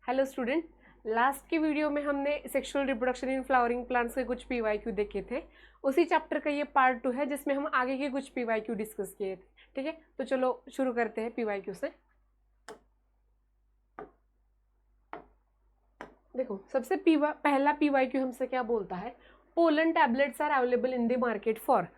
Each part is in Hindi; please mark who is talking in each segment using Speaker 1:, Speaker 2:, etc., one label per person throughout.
Speaker 1: हेलो स्टूडेंट, लास्ट की वीडियो में हमने sexual reproduction in flowering plants के कुछ पीवाईक्यू देखे थे। उसी चैप्टर का ये पार्ट 2 है जिसमें हम आगे के कुछ पीवाईक्यू डिस्कस किए थे। ठीक है, तो चलो शुरू करते हैं पीवाईक्यू से। देखो, सबसे पहला पीवाईक्यू हमसे क्या बोलता है, pollen tablets are available in the market for.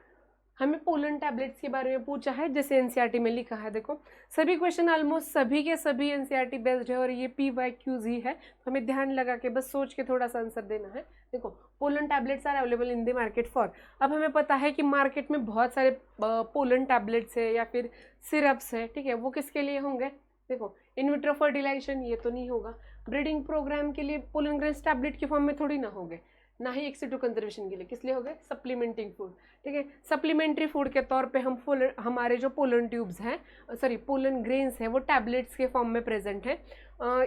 Speaker 1: हमें पोलन टैबलेट्स के बारे में पूछा है, जैसे एनसीईआरटी में लिखा है। देखो, सभी क्वेश्चन ऑलमोस्ट सभी के सभी एनसीईआरटी बेस्ड है और ये पीवाईक्यूज ही है, तो हमें ध्यान लगा के बस सोच के थोड़ा सा आंसर देना है। देखो, pollen tablets are available in the market for. अब हमें पता है कि मार्केट में बहुत सारे पोलन टैबलेट्स है या फिर सिरप्स है। ठीक है, वो किसके लिए होंगे? देखो, इन विट्रो फर्टिलाइजेशन ये तो नहीं होगा। ब्रीडिंग प्रोग्राम के लिए पोलन ग्रेन्स टैबलेट के फॉर्म में थोड़ी ना होंगे, ना ही एक्सिटू कंजर्वेशन के लिए। किस लिए हो गए? Supplementing food. ठीक है, सप्लीमेंट्री फूड के तौर पे हम हमारे जो पोलन ट्यूब्स हैं, सॉरी पोलन ग्रेन्स हैं, वो टैबलेट्स के फॉर्म में प्रेजेंट है।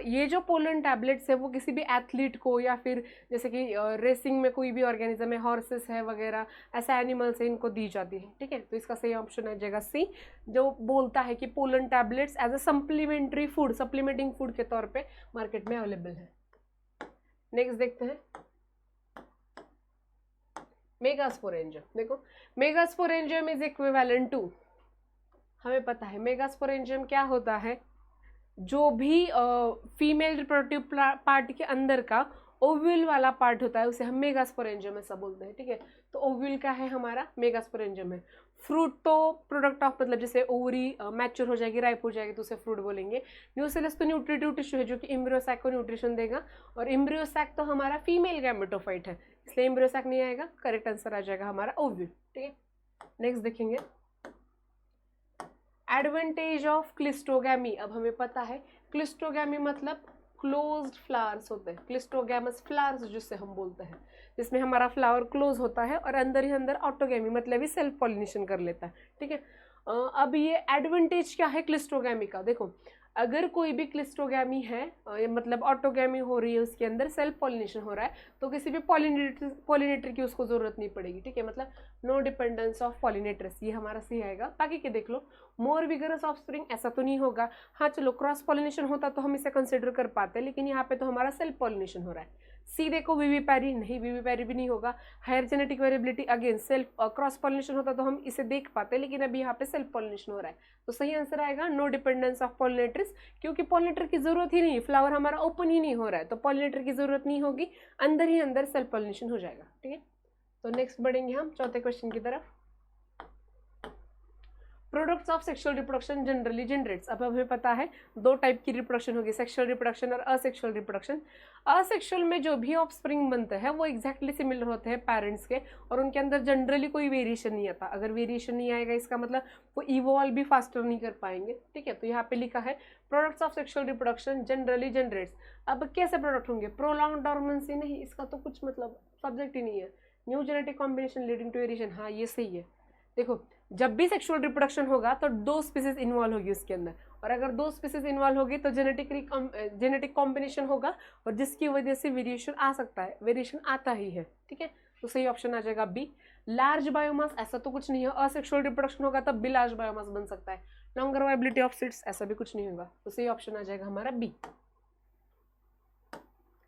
Speaker 1: ये जो पोलन टैबलेट्स है वो किसी भी एथलीट को या फिर जैसे कि रेसिंग में कोई भी ऑर्गेनिज्म है, हॉर्सेस है वगैरह, ऐसा एनिमल्स है, इनको दी जाती है। ठीक है, तो इसका सही ऑप्शन आ जाएगा सी, जो बोलता है कि pollen tablets as a supplementary food, supplementing food के तौर पे मार्केट में अवेलेबल है। नेक्स्ट देखते हैं मेगास्पोरेंजियम। देखो, मेगास्पोरेंजियम इज इक्विवेलेंट टू, हमें पता है मेगास्पोरेंजियम क्या होता है, जो भी फीमेल रिप्रोडक्टिव पार्ट के अंदर का ओव्यूल वाला पार्ट होता है उसे हम मेगास्पोरेंजियम ऐसा बोलते हैं। ठीक है, तो ओव्यूल क्या है हमारा? मेगास्पोरेंजियम है। फ्रूट तो प्रोडक्ट ऑफ, मतलब जैसे ओवरी मैच्योर हो जाएगी, राइप हो जाएगी तो उसे फ्रूट बोलेंगे। न्यूसेलस तो न्यूट्रिटिव टिश्यू है जो कि एम्ब्रियोसैक को न्यूट्रिशन देगा, और एम्ब्रियोसैक तो हमारा फीमेल गैमेटोफाइट है, इसलिए एम्ब्रियोसैक नहीं आएगा। करेक्ट आंसर आ जाएगा हमारा ओव्यूल। ठीक है, नेक्स्ट देखेंगे एडवांटेज ऑफ क्लिस्टोगैमी। अब हमें पता है क्लिस्टोगैमी मतलब क्लोज्ड फ्लावर्स होते हैं, क्लिस्टोगैमस फ्लावर्स जिससे हम बोलते हैं, जिसमें हमारा फ्लावर क्लोज होता है और अंदर ही अंदर ऑटोगैमी मतलब ही सेल्फ पॉलिनेशन कर लेता है। ठीक है, अब ये एडवांटेज क्या है क्लिस्टोगैमी का? देखो, अगर कोई भी क्लिस्टोगैमी है, मतलब ऑटोगैमी हो रही है, उसके अंदर सेल्फ पॉलिनेशन हो रहा है, तो किसी भी पॉलिनेटर की उसको जरूरत नहीं पड़ेगी। ठीक है, मतलब नो डिपेंडेंस ऑफ पॉलिनेटर्स, ये हमारा सही आएगा। बाकी के देख लो, मोर विगरस ऑफस्प्रिंग ऐसा तो नहीं होगा। हाँ चलो, क्रॉस पॉलिनेशन होता तो हम इसे कंसिडर कर पाते, लेकिन यहाँ पे तो हमारा सेल्फ पॉलिनेशन हो रहा है। सी देखो, विविपैरी नहीं, विविपैरी भी नहीं होगा। Higher genetic variability again, self cross pollination होता तो हम इसे देख पाते, लेकिन अभी यहाँ पे सेल्फ पॉलिनेशन हो रहा है, तो सही आंसर आएगा नो डिपेंडेंस ऑफ पॉलिनेटर्स, क्योंकि पॉलिनेटर की जरूरत ही नहीं, फ्लावर हमारा ओपन ही नहीं हो रहा है, तो पॉलिनेटर की जरूरत नहीं होगी, अंदर ही अंदर सेल्फ पॉलिनेशन हो जाएगा। ठीक है, तो नेक्स्ट बढ़ेंगे हम चौथे क्वेश्चन की तरफ। Products of sexual reproduction generally generates. अब हमें पता है दो टाइप की रिप्रोडक्शन होगी, सेक्सुअल रिप्रोडक्शन और असेक्सुअल रिप्रोडक्शन। असेक्सुअल में जो भी ऑफस्प्रिंग बनते हैं वो एग्जैक्टली सिमिलर होते हैं पेरेंट्स के, और उनके अंदर जनरली कोई वेरिएशन नहीं आता। अगर वेरिएशन नहीं आएगा इसका मतलब वो इवॉल्व भी फास्टर नहीं कर पाएंगे। ठीक है, तो यहाँ पे लिखा है products of sexual reproduction generally generates. अब कैसे प्रोडक्ट होंगे? प्रोलॉन्ग डॉर्मेंसी नहीं, इसका तो कुछ मतलब सब्जेक्ट ही नहीं है। New genetic combination leading to variation, हाँ ये सही है। देखो, जब भी सेक्सुअल रिप्रोडक्शन होगा तो दो स्पीसीज इन्वॉल्व होगी उसके अंदर, और अगर दो स्पीसीज इन्वॉल्व होगी तो जेनेटिक कॉम्बिनेशन होगा, और जिसकी वजह से वेरिएशन आ सकता है, वेरिएशन आता ही है। ठीक है, तो सही ऑप्शन आ जाएगा बी। लार्ज बायोमास ऐसा तो कुछ नहीं है, असेक्सुअल रिप्रोडक्शन होगा तब भी लार्ज बायोमास बन सकता है। लॉन्गर वाइबिलिटी ऑफ सीड्स ऐसा भी कुछ नहीं होगा, तो सही ऑप्शन आ जाएगा हमारा बी।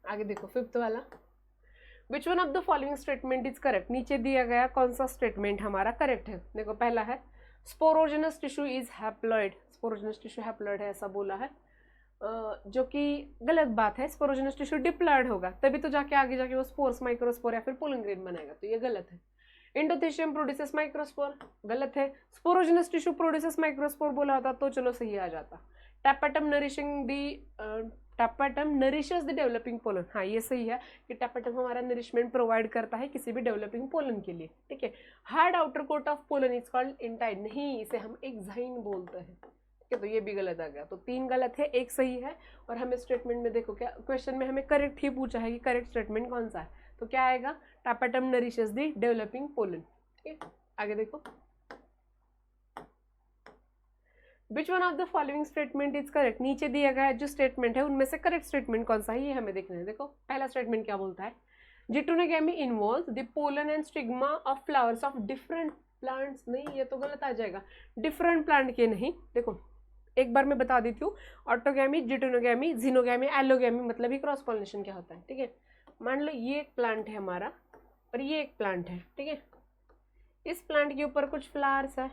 Speaker 1: आगे देखो फिफ्थ वाला, which one of the following statement is correct. नीचे दिया गया कौन सा स्टेटमेंट हमारा करेक्ट है? देखो, पहला है sporogenous tissue is haploid, sporogenous tissue haploid है ऐसा बोला है, जो कि गलत बात है। स्पोरोजेनस टिश्यू डिप्लॉइड होगा तभी तो जाके आगे जाके वो स्पोर्स, माइक्रोस्पोर या फिर पोलन ग्रेन बनाएगा, तो ये गलत है। इंडोथेशियम प्रोड्यूसेस माइक्रोस्पोर, गलत है। स्पोरोजेनस टिश्यू प्रोड्यूसेस माइक्रोस्पोर बोला होता तो चलो सही आ जाता। Tapetum nourishing the tapetum nourishes the developing pollen, हाँ ये सही है कि टैपेटम हमारा नरिशमेंट प्रोवाइड करता है किसी भी डेवलपिंग पोलन के लिए। ठीक है, hard outer coat of pollen is called intine, नहीं इसे हम एक्साइन बोलते हैं। ठीक है, तो ये भी गलत आ गया, तो तीन गलत है एक सही है। और हमें स्टेटमेंट में देखो, क्या क्वेश्चन में हमें करेक्ट ही पूछा है कि करेक्ट स्टेटमेंट कौन सा है, तो क्या आएगा? Tapetum nourishes the developing pollen. ठीक है, आगे देखो, which one of the following statement is correct. नीचे दिया गया जो स्टेटमेंट है उनमें से करेक्ट स्टेटमेंट कौन सा है ये हमें देखना है। देखो, पहला स्टेटमेंट क्या बोलता है, geitonogamy involves the pollen and stigma of flowers of different plants. नहीं, ये तो गलत आ जाएगा, डिफरेंट प्लांट के नहीं। देखो, एक बार मैं बता देती हूँ, ऑटोगैमी, जिटोनोगैमी, जीनोगैमी, एलोगैमी मतलब ही क्रॉस पॉलिनेशन क्या होता है। ठीक है, मान लो ये एक प्लांट है हमारा और ये एक प्लांट है। ठीक है, इस प्लांट के ऊपर कुछ फ्लावर्स है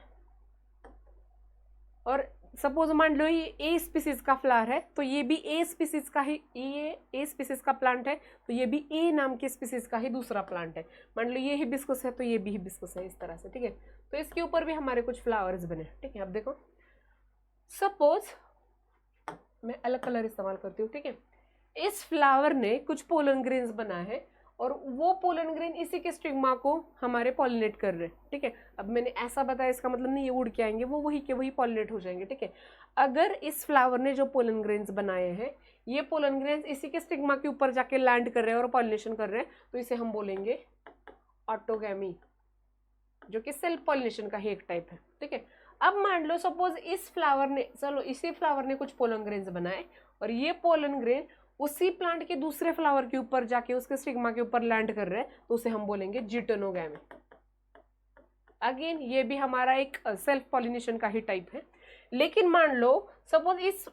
Speaker 1: और सपोज मान लो ये ए स्पीसीज का फ्लावर है, तो ये भी ए स्पीसीज का ही, ये ए स्पीसीज का प्लांट है, तो ये भी ए नाम के स्पीसीज का ही दूसरा प्लांट है। मान लो ये हिबिस्कस है तो ये भी हिबिस्कस है, इस तरह से। ठीक है, तो इसके ऊपर भी हमारे कुछ फ्लावर्स बने। ठीक है, अब देखो सपोज मैं अलग कलर इस्तेमाल करती हूँ। ठीक है, इस फ्लावर ने कुछ पोलन ग्रेन्स बनाए हैं और वो पोलन ग्रेन इसी के स्टिग्मा को हमारे पॉलिनेट कर रहे हैं। ठीक है, अब मैंने ऐसा बताया इसका मतलब नहीं ये उड़ के आएंगे, वो वही के वही पॉलिनेट हो जाएंगे। ठीक है, अगर इस फ्लावर ने जो पोलन ग्रेन्स बनाए हैं, ये पोलन ग्रेन्स इसी के स्टिग्मा के ऊपर जाके लैंड कर रहे हैं और पॉलिनेशन कर रहे हैं, तो इसे हम बोलेंगे ऑटोगैमी, जो कि सेल्फ पॉलिनेशन का ही एक टाइप है। ठीक है, अब मान लो सपोज इस फ्लावर ने, चलो इसी फ्लावर ने कुछ पोलन ग्रेन्स बनाए और ये पोलन ग्रेन उसी प्लांट के दूसरे फ्लावर के ऊपर जाके उसके स्टिग्मा के ऊपर लैंड कर रहे हैं, तो उसे हम बोलेंगे जिटोनोगैमी। अगेन ये भी हमारा एक सेल्फ पॉलिनेशन का ही टाइप है। लेकिन मान लो सपोज इस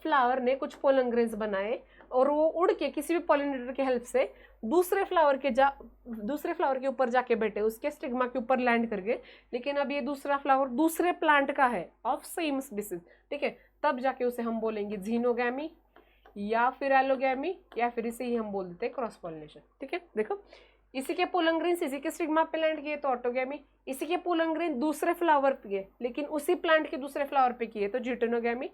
Speaker 1: फ्लावर ने कुछ पोलन ग्रेन्स बनाए और वो उड़ के किसी भी पॉलिनेटर के हेल्प से दूसरे फ्लावर के ऊपर जाके बैठे, उसके स्टिग्मा के ऊपर लैंड कर गए, लेकिन अब ये दूसरा फ्लावर दूसरे प्लांट का है ऑफ सेम स्पीसीज। ठीक है, तब जाके उसे हम बोलेंगे जीनोगैमी या फिर एलोगैमी, या फिर इसे ही हम बोल देते हैं क्रॉस पॉलिनेशन। ठीक है, देखो इसी के पोलन ग्रेन्स इसी के स्टिग्मा पे लैंड किए तो ऑटोगैमी, इसी के पोलन ग्रेन दूसरे फ्लावर पे किए लेकिन उसी प्लांट के दूसरे फ्लावर पे किए तो जिटोनोगैमी।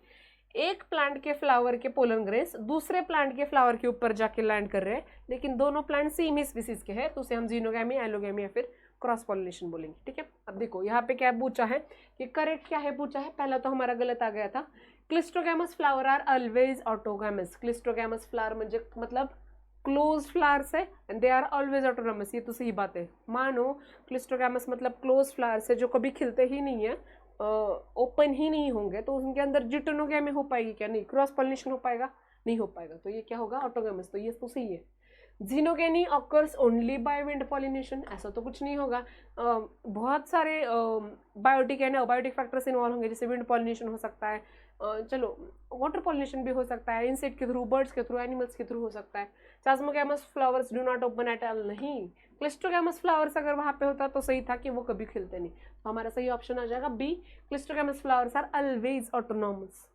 Speaker 1: एक प्लांट के फ्लावर के पोलन ग्रेन्स दूसरे प्लांट के फ्लावर के ऊपर जाके लैंड कर रहे हैं, लेकिन दोनों प्लांट सेम ही स्पीसीज के हैं, तो उसे हम जीनोगैमी, एलोगैमी या फिर क्रॉस पॉलिनेशन बोलेंगे। ठीक है, अब देखो यहाँ पे क्या पूछा है कि करेक्ट क्या है पूछा है, पहला तो हमारा गलत आ गया था। Cleistogamous flower are always autogamous. Cleistogamous flower मतलब क्लोज फ्लावर्स है and they are always autonomous, ये तो सही बात है। मानो क्लिस्टोगैमस मतलब क्लोज फ्लावर्स है जो कभी खिलते ही नहीं है, ओपन ही नहीं होंगे, तो उनके अंदर जिटोनोगैमी हो पाएगी क्या? नहीं। क्रॉस पॉलिनेशन हो पाएगा? नहीं हो पाएगा, तो ये क्या होगा? ऑटोगैमस। तो ये तो सही है। Xenogamy occurs only by wind pollination, ऐसा तो कुछ नहीं होगा। बहुत सारे biotic and abiotic factors involve होंगे, जैसे विंड पॉलिनेशन हो सकता है, चलो वाटर पॉलिनेशन भी हो सकता है, इंसेक्ट के थ्रू, बर्ड्स के थ्रू, एनिमल्स के थ्रू हो सकता है। Chasmogamous flowers do not open at all, नहीं। क्लिस्टोगैमस फ्लावर्स अगर वहाँ पे होता तो सही था कि वो कभी खिलते नहीं, तो हमारा सही ऑप्शन आ जाएगा b, cleistogamous flowers are always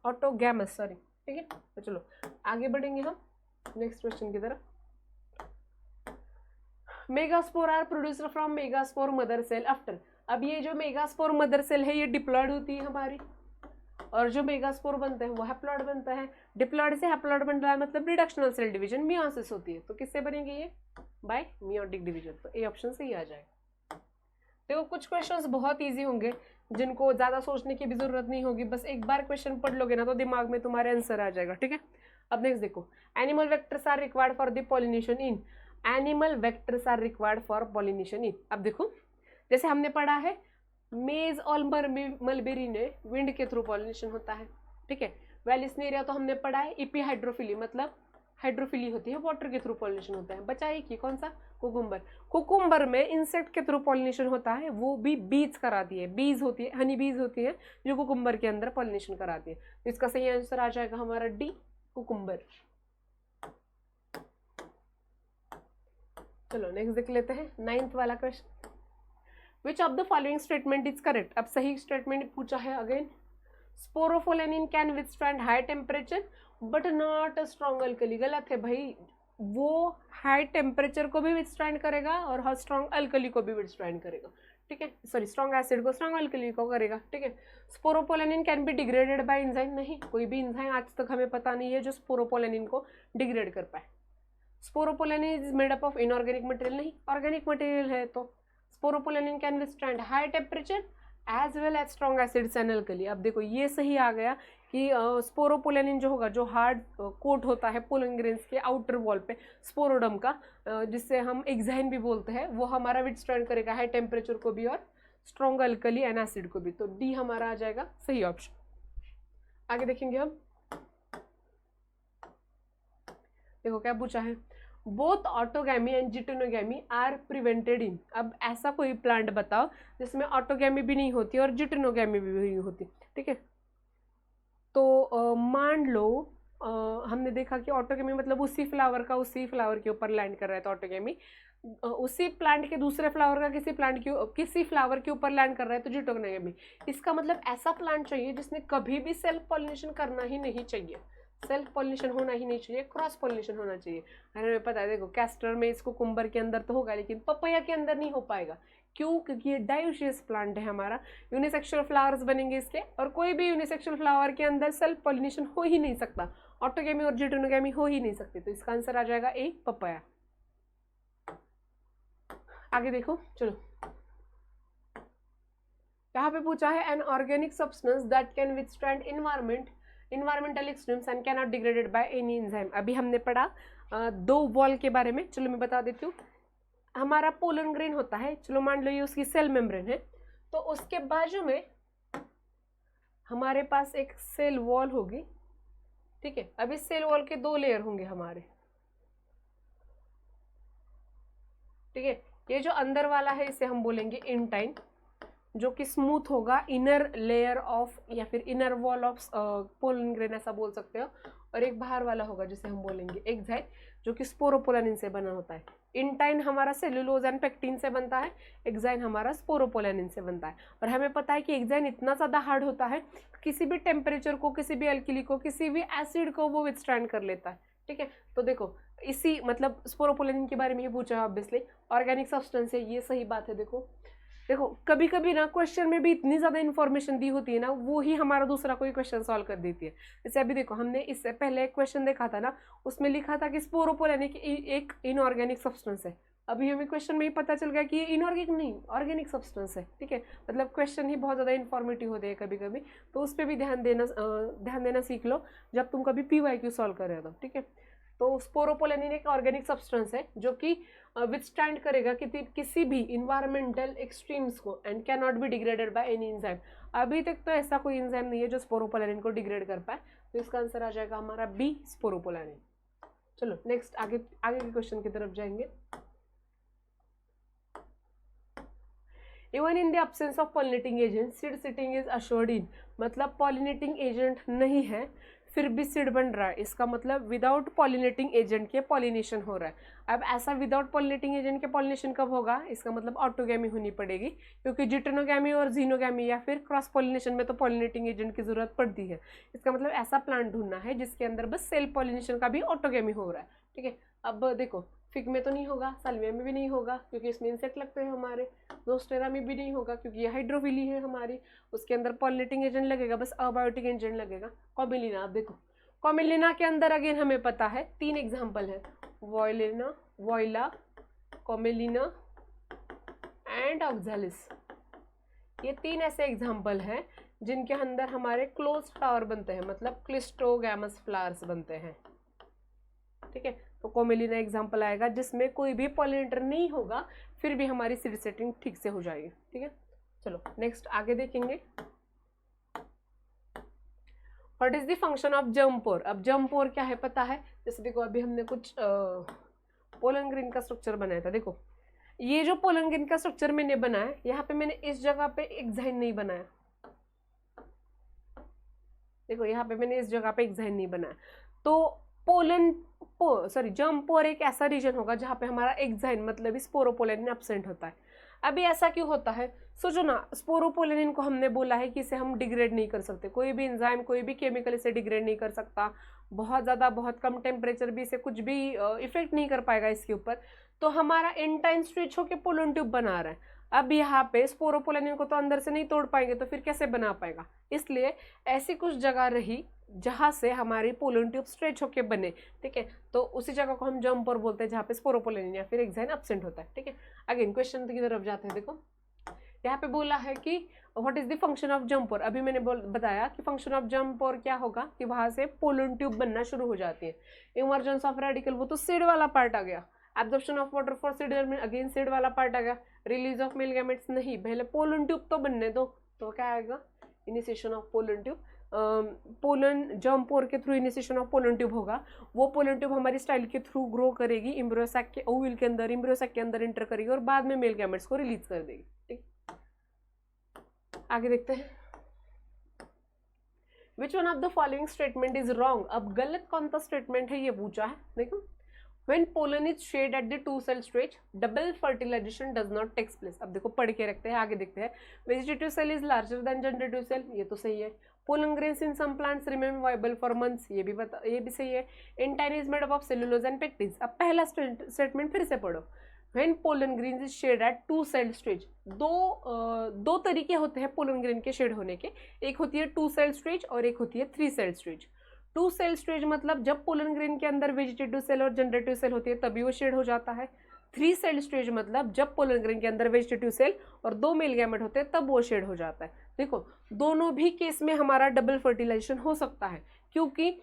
Speaker 1: autogamous, sorry. ठीक है, तो चलो आगे बढ़ेंगे हम नेक्स्ट क्वेश्चन की तरफ। Megaspore are producer from megaspore mother cell after. अब ये जो मेगास्पोर मदर सेल है ये डिप्लॉयड होती है हमारी, और जो मेगास्पोर बनते हैं वो हैप्लॉयड बनता है। डिप्लॉयड से हैप्लॉयड बन रहा है मतलब रिडक्शनल सेल डिवीजन, मियोसिस होती है। तो किससे बनेंगे ये? By meiotic division. तो ए ऑप्शन से ही आ जाएगा। देखो कुछ क्वेश्चंस बहुत इजी होंगे जिनको ज्यादा सोचने की भी जरूरत नहीं होगी, बस एक बार क्वेश्चन पढ़ लोगे ना तो दिमाग में तुम्हारे आंसर आ जाएगा। ठीक है, अब नेक्स्ट देखो, animal vectors are required for the pollination in. Animal vectors are required for pollination in. अब देखो जैसे हमने पढ़ा है मेज और मलबेरी ने विंड के थ्रू पॉलिनेशन होता है। ठीक है, वेलिस्नेरिया तो हमने पढ़ा है इपी हाइड्रोफिली, मतलब हाइड्रोफिली होती है, वाटर के थ्रू पॉलिनेशन होता है। बचा एक ही, कौन सा? कुकुम्बर। कुकुम्बर में इंसेक्ट के थ्रू पॉलिनेशन होता है, वो भी बीज कराती है, बीज होती है, हनी बीज होती है जो कुकुम्बर के अंदर पॉलिनेशन कराती है। तो इसका सही आंसर आ जाएगा हमारा डी, कुकुम्बर। चलो नेक्स्ट देख लेते हैं 9th वाला question. Which of the following statement is correct. अब सही स्टेटमेंट पूछा है again. Sporopollenin can withstand high temperature but not a strong alkali. गलत है भाई, वो हाई टेम्परेचर को भी विथस्टैंड करेगा और स्ट्रॉन्ग अल्कली को भी विथस्टैंड करेगा। ठीक है, सॉरी स्ट्रॉन्ग एसिड को, स्ट्रॉन्ग अल्कली को करेगा। ठीक है, sporopollenin can be degraded by enzyme. नहीं, कोई भी एंजाइम आज तक हमें पता नहीं है जो स्पोरोपोलेनिन को डिग्रेड कर पाए। Sporopollenin is made up of inorganic material. नहीं, ऑर्गेनिक मटेरियल है। तो sporopollenin can withstand high temperature as well as strong acids and alkali. अब देखो ये सही आ गया कि स्पोरोपोलेनिन जो होगा, जो हार्ड कोट होता है पोलन ग्रेन्स के आउटर वॉल पे स्पोरोडम का, जिससे हम एक्साइन भी बोलते हैं, वो हमारा विथस्टैंड करेगा हाई टेम्परेचर को भी और स्ट्रॉन्ग अल्कली एंड एसिड को भी। तो डी हमारा आ जाएगा सही ऑप्शन। आगे देखेंगे हम, देखो क्या पूछा है। Both autogamy and geitonogamy are prevented in. अब ऐसा कोई प्लांट बताओ जिसमें ऑटोगैमी भी नहीं होती और जिटोनोगैमी भी नहीं होती। ठीक है, तो मान लो हमने देखा कि ऑटोगेमी मतलब उसी फ्लावर का उसी फ्लावर के ऊपर लैंड कर रहा है, तो ऑटोगेमी उसी प्लांट के दूसरे फ्लावर का किसी फ्लावर के ऊपर लैंड कर रहा है, तो जिटोगेमी। इसका मतलब ऐसा प्लांट चाहिए जिसने कभी भी सेल्फ पॉलिनेशन करना ही नहीं चाहिए, सेल्फ पॉलिनेशन होना ही नहीं चाहिए, क्रॉस पॉलिनेशन होना चाहिए। हमें पता है, देखो कैस्टर में इसको कुंबर के अंदर तो होगा, लेकिन पपैया के अंदर नहीं हो पाएगा। क्यों? क्योंकि ये डायोशियस प्लांट है हमारा, यूनिसेक्सुअल फ्लावर्स बनेंगे इसके, और कोई भी यूनिसेक्सुअल फ्लावर के अंदर सेल्फ पॉलिनेशन हो ही नहीं सकता, ऑटोगेमी और जिटोनोगेमी हो ही नहीं सकती। तो इसका आंसर आ जाएगा ए, पपैया। आगे देखो, चलो यहाँ पे पूछा है an organic substance that can withstand environmental extremes and can not degraded by any enzyme. अभी हमने पढ़ा दो वॉल के बारे में, चलो मैं बता देती हूँ। हमारा पोलन ग्रेन होता है, चलो मान लो ये उसकी सेल मेम्ब्रेन है, तो उसके बाजू में हमारे पास एक सेल वॉल होगी, ठीक है। अब इस सेल वॉल के दो लेयर होंगे हमारे, ठीक है। ये जो अंदर वाला है इसे हम बोलेंगे इंटाइन, जो कि स्मूथ होगा, इनर लेयर ऑफ या फिर inner wall of pollen grain ऐसा बोल सकते हो। और एक बाहर वाला होगा जिसे हम बोलेंगे एक्साइन, जो कि स्पोरोपोलानिन से बना होता है। इंटाइन हमारा सेलुलोज एंड पेक्टिन से बनता है, एक्साइन हमारा स्पोरोपोलानिन से बनता है। और हमें पता है कि एक्साइन इतना ज़्यादा हार्ड होता है, किसी भी टेम्परेचर को, किसी भी अल्कीली को, किसी भी एसिड को वो विथस्टैंड कर लेता है, ठीक है। तो देखो इसी मतलब स्पोरोपोलानिन के बारे में ही पूछा है, ऑब्वियसली ऑर्गेनिक सब्सटेंस है, ये सही बात है। देखो कभी कभी ना क्वेश्चन में भी इतनी ज़्यादा इन्फॉर्मेशन दी होती है ना, वो ही हमारा दूसरा कोई क्वेश्चन सॉल्व कर देती है। जैसे अभी देखो हमने इससे पहले एक क्वेश्चन देखा था ना, उसमें लिखा था कि स्पोरोपोलानिन एक इनऑर्गेनिक सब्सटेंस है। अभी हमें क्वेश्चन में ही पता चल गया कि ये इनऑर्गेनिक नहीं ऑर्गेनिक सब्सटेंस है, ठीक है। मतलब क्वेश्चन ही बहुत ज़्यादा इन्फॉर्मेटिव होते हैं कभी कभी, तो उस पर भी ध्यान देना सीख लो जब तुम कभी PYQ सॉल्व कर रहे हो, ठीक है। तो स्पोरोपोलानिन एक ऑर्गेनिक सब्सटेंस है जो कि विथस्टैंड करेगा किसी भी इन्वायरमेंटल एक्सट्रीम्स को and can not be degraded by any enzyme. अभी तक तो ऐसा कोई एंजाइम नहीं है जो स्पोरोपोलानिन को डिग्रेड कर पाए, तो इसका आंसर आ जाएगा हमारा बी, स्पोरोपोलानिन। चलो नेक्स्ट आगे के क्वेश्चन की तरफ जाएंगे। Even in the absence of pollinating agent seed setting is assured in, मतलब पॉलिनेटिंग एजेंट नहीं है फिर भी सीड बन रहा है, इसका मतलब विदाउट पॉलिनेटिंग एजेंट के पॉलिनेशन हो रहा है। अब ऐसा विदाउट पॉलिनेटिंग एजेंट के पॉलिनेशन कब होगा? इसका मतलब ऑटोगैमी होनी पड़ेगी, क्योंकि जिटोनोगैमी और जीनोगैमी या फिर क्रॉस पॉलिनेशन में तो पॉलिनेटिंग एजेंट की जरूरत पड़ती है। इसका मतलब ऐसा प्लांट ढूंढना है जिसके अंदर बस सेल्फ पॉलिनेशन का भी ऑटोगैमी हो रहा है, ठीक है। अब देखो फिग में तो नहीं होगा, साल्विया में भी नहीं होगा क्योंकि इसमें इंसेक्ट लगते हैं हमारे, जोस्टेरा में भी नहीं होगा क्योंकि ये हाइड्रोफिली है हमारी, उसके अंदर पॉलिनेटिंग एजेंट लगेगा, बस अबायोटिक एजेंट लगेगा। कॉमिलिना, आप देखो कॉमिलिना के अंदर अगेन हमें पता है 3 एग्जाम्पल है, वॉयलिना, वॉयला, कॉमिलिना एंड ऑक्सैलिस। ये 3 ऐसे एग्जाम्पल हैं जिनके अंदर हमारे क्लोज फ्लावर बनते हैं, मतलब क्लिस्टोगैमस फ्लावर्स बनते हैं, ठीक है। तो कॉमिलिना एग्जाम्पल आएगा जिसमें कोई भी पॉलिनेटर नहीं होगा, फिर भी हमारी सीड सेटिंग ठीक से हो जाएगी, ठीक है। चलो नेक्स्ट आगे देखेंगे। What is the function of जम्पोर? अब जम्पोर क्या है पता है? जैसे देखो अभी हमने कुछ पोलन ग्रेन का स्ट्रक्चर बनाया था, देखो ये जो पोलन ग्रेन का स्ट्रक्चर मैंने बनाया, यहाँ पे मैंने इस जगह पे एक्साइन नहीं बनाया, देखो यहाँ पे मैंने इस जगह पे एक्साइन नहीं बनाया। तो जम्पोर एक ऐसा रीजन होगा जहाँ पे हमारा एक्साइन मतलब स्पोरोपोलानिन एब्सेंट होता है। अभी ऐसा क्यों होता है? सोचो ना, स्पोरोपोलानिन को हमने बोला है कि इसे हम डिग्रेड नहीं कर सकते, कोई भी एंजाइम कोई भी केमिकल इसे डिग्रेड नहीं कर सकता, बहुत कम टेम्परेचर भी इसे कुछ भी इफेक्ट नहीं कर पाएगा इसके ऊपर। तो हमारा इंटाइन स्विच होकर पोलन ट्यूब बना रहा है। अब यहाँ पे स्पोरोपोलानिन को तो अंदर से नहीं तोड़ पाएंगे, तो फिर कैसे बना पाएगा? इसलिए ऐसी कुछ जगह रही जहाँ से हमारी पोलन ट्यूब स्ट्रेच होके बने, ठीक है। तो उसी जगह को हम जम्पर बोलते हैं जहाँ पे स्पोरोपोलानिन या फिर एक्साइन एब्सेंट होता है, ठीक है। अगेन क्वेश्चन की तरफ जाते हैं। देखो यहाँ पे बोला है कि what is the function of jumper. अभी मैंने बताया कि फंक्शन ऑफ जम्पर क्या होगा कि वहां से पोलन ट्यूब बनना शुरू हो जाती है। इमर्जेंस ऑफ रेडिकल, वो तो सीड वाला पार्ट आ गया। Absorption of water for seed, again seed वाला पार्ट आ गया। रिलीज ऑफ मेल गैमेट्स, नहीं, पहले पोलन ट्यूब तो बनने दो, तो क्या आएगा? Initiation of pollen tube. Pollen germ pore के through initiation of pollen tube होगा, वो पोलन ट्यूब हमारी स्टाइल के थ्रू ग्रो करेगी, एम्ब्रियोसैक के ओव्यूल के अंदर, एम्ब्रियोसैक के अंदर एंटर करेगी और बाद में मेल गैमेट्स को रिलीज कर देगी, ठीक। आगे देखते हैं। Which one of the following statement is wrong, अब गलत कौन सा स्टेटमेंट है ये पूछा है। देखो, when pollen is shared at the two cell stage double fertilization does not takes place। अब देखो पढ़ के रखते हैं, आगे देखते हैं। Vegetative cell is larger than generative cell, ये तो सही है। Pollen grains in some plants remain viable for months, ये भी सही है। Intine is made up of cellulose and pectins. अब पहला स्टेटमेंट फिर से पढ़ो, when pollen grains is shared at two cell stage, दो तरीके होते हैं पोलन ग्रेन के शेड होने के, एक होती है 2 cell stage और एक होती है 3 cell stage। 2 cell stage मतलब जब पोलन ग्रेन के अंदर वेजिटेटिव सेल और जनरेटिव सेल होती है तभी वो शेड हो जाता है। 3 cell stage मतलब जब पोलन ग्रेन के अंदर वेजिटेटिव सेल और 2 मेल गैमेट होते हैं तब वो शेड हो जाता है। देखो, दोनों भी केस में हमारा डबल फर्टिलाइजेशन हो सकता है, क्योंकि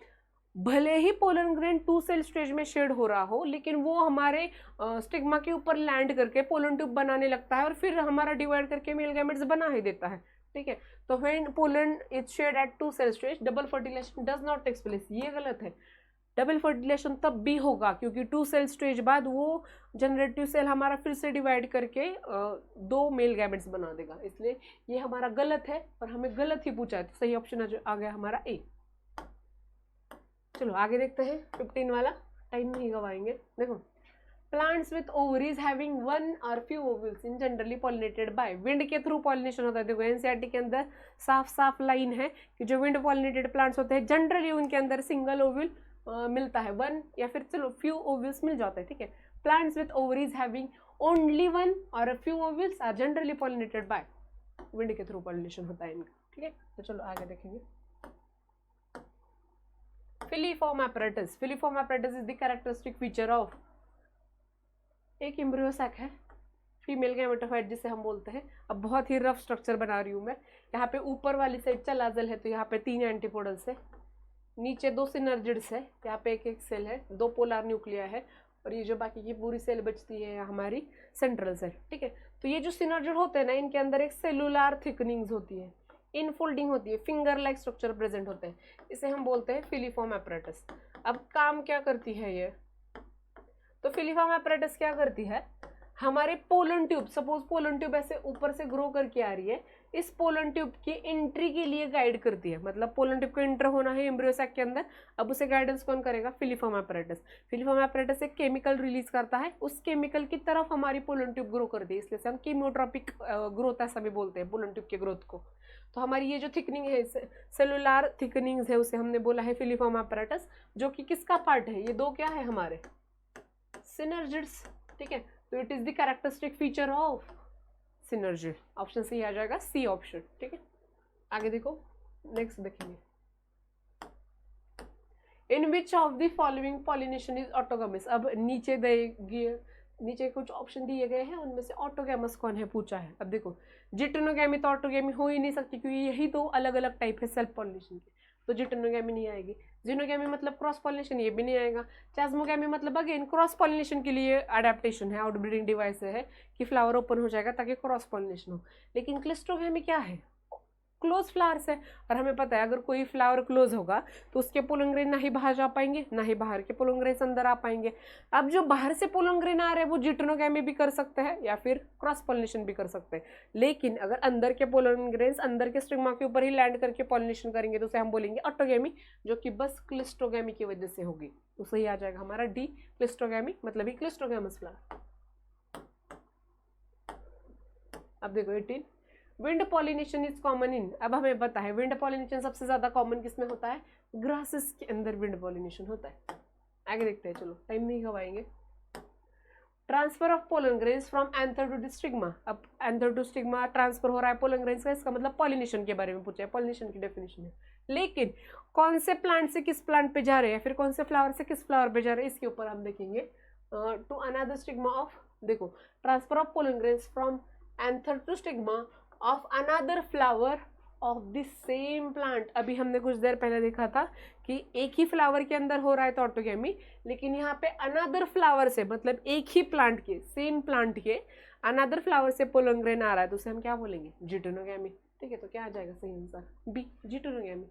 Speaker 1: भले ही पोलन ग्रेन 2 cell stage में शेड हो रहा हो, लेकिन वो हमारे स्टिग्मा के ऊपर लैंड करके पोलन ट्यूब बनाने लगता है और फिर हमारा डिवाइड करके मेल गैमेट्स बना ही देता है। ठीक है, तो when pollen is shed at 2 cell stage double fertilization does not takes place, ये गलत है। डबल फर्टिलाइजेशन तब भी होगा क्योंकि 2 cell stage बाद वो जनरेटिव सेल हमारा फिर से डिवाइड करके 2 मेल गैमेट्स बना देगा, इसलिए ये हमारा गलत है और हमें गलत ही पूछा है, तो सही ऑप्शन आ गया हमारा ए। चलो आगे देखते हैं 15 वाला, टाइम नहीं गवाएंगे। देखो, प्लांट्स विथ ओवरीज हैविंग 1 और few ovules in generally pollinated by, wind के थ्रू पॉलिनेशन होता है। देखो एनसीईआरटी के अंदर साफ साफ लाइन है कि जो विंड पॉलिनेटेड प्लांट्स होते हैं जनरली उनके अंदर सिंगल ओव्यूल मिलता है, 1 या फिर चलो फ्यू ओव्यूल्स मिल जाता है। ठीक है, plants with ovaries having only 1 और few ovules are generally pollinated by, wind के थ्रू पॉलिनेशन होता है इनका। ठीक है, तो चलो आगे देखेंगे। Filiform apparatus, filiform apparatus is the characteristic feature of, एक एम्ब्रियो सैक है, फीमेल गैमेटोफाइट जिसे हम बोलते हैं। अब बहुत ही रफ स्ट्रक्चर बना रही हूँ मैं। यहाँ पे ऊपर वाली साइड चलाजल है, तो यहाँ पे 3 एंटीपोडल्स है, नीचे 2 सिनर्जिड्स है, यहाँ पे एक सेल है, 2 पोलर न्यूक्लिया है, और ये जो बाकी की पूरी सेल बचती है हमारी सेंट्रल सेल। ठीक है, तो ये जो सिनर्जिड होते हैं ना, इनके अंदर एक सेलुलर थिकनिंग्स होती है, इनफोल्डिंग होती है, फिंगर लाइक स्ट्रक्चर प्रेजेंट होते हैं, इसे हम बोलते हैं फिलीफॉर्म एपरेटस। अब काम क्या करती है ये, तो फिलीफॉर्म एपरेटस क्या करती है, हमारे pollen tube, suppose pollen tube ऐसे ऊपर से ग्रो करके आ रही है, इस पोलन ट्यूब की एंट्री के लिए गाइड करती है। मतलब पोलन ट्यूब को एंटर होना है एम्ब्रियो सैक के अंदर, अब उसे गाइडेंस कौन करेगा, फिलीफॉर्म एपरेटस। फिलीफॉर्म एपरेटस एक केमिकल रिलीज करता है, उस केमिकल की तरफ हमारी पोलन ट्यूब ग्रो करती है, इसलिए से हम कीमोट्रॉपिक ग्रोथ ऐसा भी बोलते हैं पोलन ट्यूब के ग्रोथ को। तो हमारी ये जो थिकनिंग है, सेलुलर थिकनिंग्स है, उसे हमने बोला है फिलीफॉर्म एपरेटस, जो कि किसका पार्ट है, ये 2 क्या है हमारे सिनर्जिड्स। ठीक है, तो it is the characteristic feature of synergid, option सही आ जाएगा सी ऑप्शन। ठीक है, आगे देखो, नेक्स्ट देखेंगे। In which of the following pollination is autogamous, अब नीचे कुछ ऑप्शन दिए गए हैं, उनमें से ऑटोगैमस कौन है पूछा है। अब देखो, जिटेनोगैमी तो ऑटोगैमी हो ही नहीं सकती क्योंकि यही 2 अलग अलग टाइप है सेल्फ पॉलिनेशन के, तो जिटेनोगैमी नहीं आएगी। जिनोगैमी मतलब क्रॉस पॉलिनेशन, ये भी नहीं आएगा। चास्मोगैमी मतलब अगेन क्रॉस पॉलिनेशन के लिए अडेप्टेशन है, आउटब्रीडिंग डिवाइस है कि फ्लावर ओपन हो जाएगा ताकि क्रॉस पॉलिनेशन हो। लेकिन क्लिस्ट्रोगैमी क्या है, क्लोज फ्लावर्स है, और हमें पता है अगर कोई फ्लावर क्लोज होगा तो उसके पोलन ग्रेन ना ही बाहर जा पाएंगे, ना ही बाहर के पोलन ग्रेन अंदर आ पाएंगे। अब जो बाहर से पोलन ग्रेन आ रहे हैं वो जिटेनोगैमी भी कर सकते हैं या फिर क्रॉस पॉलिनेशन भी कर सकते हैं, लेकिन अगर अंदर के पोलन ग्रेन्स अंदर के स्टिग्मा के ऊपर ही लैंड करके पॉलिनेशन करेंगे तो उसे हम बोलेंगे ऑटोगैमी, जो कि बस क्लिस्ट्रोगैमी की वजह से होगी। तो सही आ जाएगा हमारा डी, क्लिस्ट्रोगैमी, मतलब ही क्लिस्ट्रोगैमस फ्लावर। अब देखो 18, wind pollination is common in, अब हमें पता है विंड पॉलिनेशन सबसे ज्यादा कॉमन किसमें होता है, ग्रासेस के अंदर विंड पॉलिनेशन होता है। आगे देखते हैं, चलो टाइम नहीं गवाएंगे। Transfer of pollen grains from anther to stigma, अब एंथर टू स्टिग्मा ट्रांसफर हो रहा है पोलन ग्रेन्स का, इसका मतलब पॉलिनेशन के बारे में पूछा है, पॉलिनेशन की डेफिनेशन है। लेकिन कौन से प्लांट से किस प्लांट पे जा रहे हैं, फिर कौन से फ्लावर से किस फ्लावर पे जा रहे हैं, इसके ऊपर हम देखेंगे। टू अनदर स्टिग्मा ऑफ, देखो transfer of pollen grains from anther to stigma of another flower of the same plant. अभी हमने कुछ देर पहले देखा था कि एक ही फ्लावर के अंदर हो रहा है तो ऑटोगैमी, लेकिन यहाँ पे अनदर फ्लावर से, मतलब एक ही प्लांट के, सेम प्लांट के अनदर फ्लावर से पोलन ग्रेन आ रहा है तो उसे हम क्या बोलेंगे, जिटेनोगैमी। ठीक है, तो क्या आ जाएगा सही answer b, geitonogamy.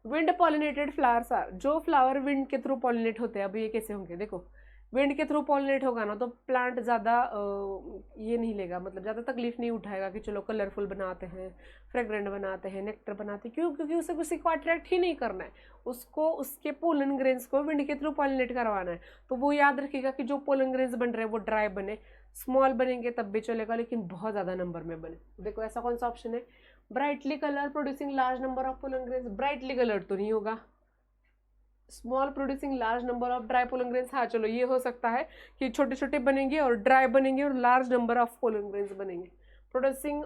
Speaker 1: Wind pollinated flowers are, जो फ्लावर विंड के थ्रू पॉलिनेट होते हैं, अब ये कैसे होंगे, देखो विंड के थ्रू पॉलिनेट होगा ना तो प्लांट ज़्यादा ये नहीं लेगा, मतलब ज़्यादा तकलीफ नहीं उठाएगा कि चलो कलरफुल बनाते हैं, फ्रेग्रेंट बनाते हैं, नेक्टर बनाते हैं। क्यों? क्योंकि उसे किसी को अट्रैक्ट ही नहीं करना है, उसको उसके पोलन ग्रेन्स को विंड के थ्रू पॉलिनेट करवाना है। तो वो याद रखिएगा कि जो पोलन ग्रेन्स बन रहे हैं वो ड्राई बने, स्मॉल बनेंगे तब भी चलेगा लेकिन बहुत ज़्यादा नंबर में बने। देखो ऐसा कौन सा ऑप्शन है, brightly colour producing large number of pollen grains. Brightly colour तो नहीं होगा, small producing large number of dry pollen grains, हाँ चलो ये हो सकता है कि छोटे छोटे बनेंगे और ड्राई बनेंगे और large number of pollen grains बनेंगे। Producing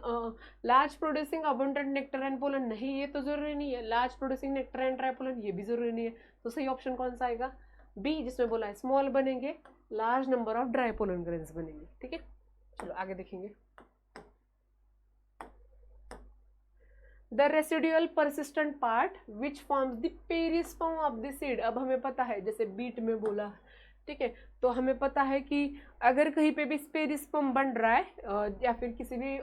Speaker 1: large producing abundant nectar and pollen, नहीं ये तो जरूरी नहीं है। Large producing nectar and dry pollen, ये भी जरूरी नहीं है। तो सही ऑप्शन कौन सा आएगा, बी, जिसमें बोला है स्मॉल बनेंगे, large number of dry pollen grains बनेंगे। ठीक है, चलो आगे देखेंगे। The residual persistent part which forms the perisperm of the seed. अब हमें पता है, जैसे बीट में बोला, ठीक है, तो हमें पता है कि अगर कहीं पे भी पेरिस्पर्म बन रहा है या फिर किसी भी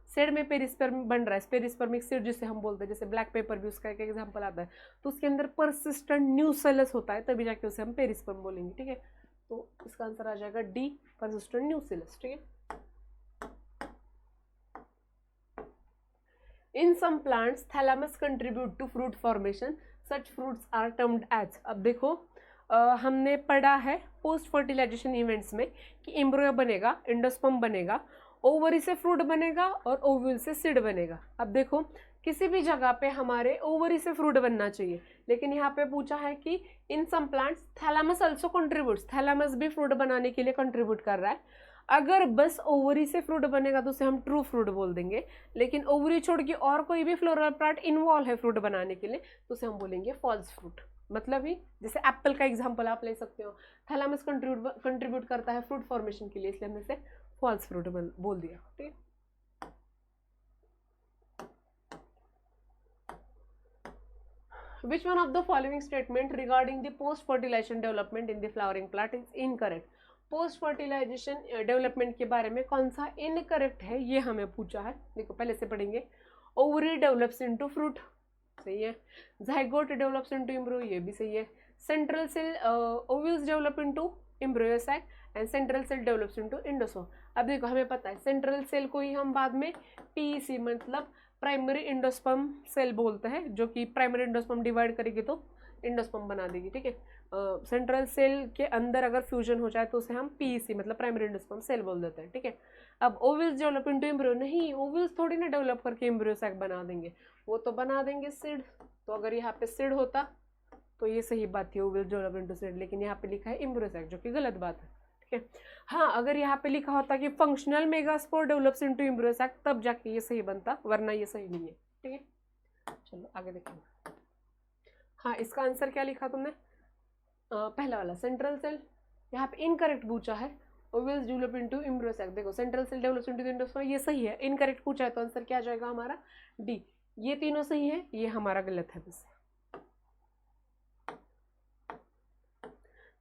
Speaker 1: सीड में पेरिस्पर्म बन रहा है, पेरिस्पर्मिक सीड जिसे हम बोलते हैं, जैसे ब्लैक पेपर भी उसका एक एग्जांपल आता है, तो उसके अंदर परसिस्टेंट न्यूसेलस होता है, तभी जाके उसे हम पेरिस्पर्म बोलेंगे। ठीक है, तो इसका आंसर आ जाएगा डी, परसिस्टेंट न्यूसेलस। ठीक है, In some plants, thalamus contribute to fruit formation. Such fruits are termed as। अब देखो हमने पढ़ा है पोस्ट फर्टिलाइजेशन इवेंट्स में कि एम्ब्रियो बनेगा, एंडोस्पर्म बनेगा, ओवरी से फ्रूट बनेगा और ओव्यूल से सीड बनेगा। अब देखो किसी भी जगह पे हमारे ओवरी से फ्रूट बनना चाहिए, लेकिन यहाँ पे पूछा है कि in some plants thalamus also contributes, thalamus भी फ्रूट बनाने के लिए कंट्रीब्यूट कर रहा है। अगर बस ओवरी से फ्रूट बनेगा तो उसे हम ट्रू फ्रूट बोल देंगे, लेकिन ओवरी छोड़ के और कोई भी फ्लोरल पार्ट इन्वॉल्व है फ्रूट बनाने के लिए तो उसे हम बोलेंगे फॉल्स फ्रूट। मतलब ही जैसे एप्पल का एग्जांपल आप ले सकते हो, थैलामस कंट्रीब्यूट करता है फ्रूट फॉर्मेशन के लिए, इसलिए हमने इसे फॉल्स फ्रूट बोल दिया। ठीक है, Which one of the following statement regarding the post fertilization development in the flowering plant is incorrect? Post fertilization development के बारे में कौन सा इनकरेक्ट है ये हमें पूछा है। देखो पहले से पढ़ेंगे। ओवरी डेवलप्स इनटू फ्रूट, सही है। जाइगोट डेवलप्स इनटू एम्ब्रियो, ये भी सही है। Central cell ovules develop into embryo sac and central cell develops into endosperm. अब देखो हमें पता है सेंट्रल सेल को ही हम बाद में पीईसी मतलब प्राइमरी इंडोस्पर्म सेल बोलते हैं, जो कि प्राइमरी इंडोस्पर्म डिवाइड करेगी तो इंडोस्पर्म बना देगी। ठीक है, सेंट्रल सेल के अंदर अगर फ्यूजन हो जाए तो उसे हम पीईसी मतलब प्राइमरी इंडोस्पर्म सेल बोल देते हैं। ठीक है, अब ओव्यूल्स डेवलप इनटू एम्ब्रियो, नहीं ओव्यूल्स थोड़ी ना डेवलप करके एम्ब्रियो सैक बना देंगे, वो तो बना देंगे सीड। तो अगर यहाँ पे सीड होता तो ये सही बात थी, ओव्यूल्स डेवलप इनटू सीड, लेकिन यहाँ पे लिखा है एम्ब्रियो सैक, जो कि गलत बात है। ठीक है, हाँ अगर यहाँ पे लिखा होता कि functional megaspore develops into embryo sac तब जाके ये सही बनता, वरना ये सही नहीं है। ठीक है, चलो आगे देखेंगे। हाँ इसका आंसर क्या लिखा तुमने, पहला वाला सेंट्रल सेल, यहाँ पे इनकरेक्ट पूछा है। Ovules develop into embryo sac, देखो central cell develops into endosperm, ये सही है। इनकरेक्ट पूछा है तो आंसर क्या आ जाएगा हमारा डी। ये तीनों सही है, ये हमारा गलत है बस।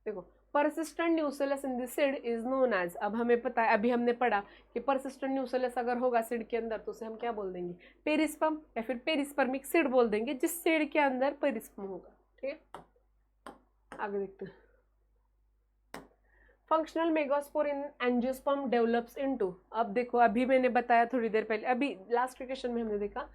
Speaker 1: देखो persistent nucellus in the seed is known as, अब हमें पता है, अभी हमने पढ़ा कि परसिस्टेंट न्यूसेलस अगर होगा सीड के अंदर तो उसे हम क्या बोल देंगे, पेरिस्पर्म या फिर पेरिस्पर्मिक सीड बोल देंगे, जिस सीड के अंदर पेरिस्पर्म होगा। ठीक है, आगे देखते हैं। फंक्शनल मेगास्पोर इन एंजियोस्पर्म डेवलप्स इनटू, अब देखो अभी मैंने बताया थोड़ी देर पहले, अभी लास्ट के क्वेश्चन में हमने देखा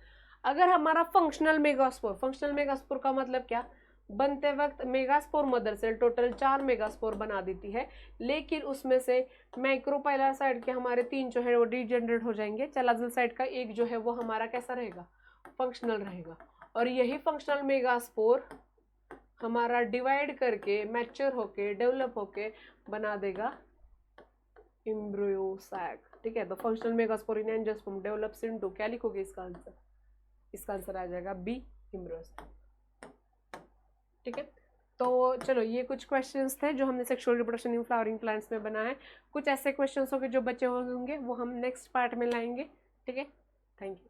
Speaker 1: अगर हमारा फंक्शनल मेगास्पोर का मतलब क्या, बनते वक्त megaspore mother cell total 4 megaspore बना देती है, लेकिन उसमें से माइक्रोपाइलर साइड के हमारे 3 जो है वो डीजेनरेट हो जाएंगे, चलाजल साइड का एक जो है वो हमारा कैसा रहेगा, फंक्शनल रहेगा, और यही फंक्शनल मेगास्पोर हमारा डिवाइड करके मैच्योर होके डेवलप होके बना देगा एम्ब्रियो सैक। ठीक है, तो फंक्शनल मेगास्पोर इन एंजियोस्पर्म डेवलप्स इनटू, क्या लिखोगे इसका आंसर, इसका आंसर आ जाएगा बी, एम्ब्रियो सैक। ठीक है, तो चलो ये कुछ क्वेश्चंस थे जो हमने sexual reproduction in flowering plants में बनाए। कुछ ऐसे क्वेश्चंस होंगे जो बचे होंगे वो हम नेक्स्ट पार्ट में लाएंगे। ठीक है, थैंक यू।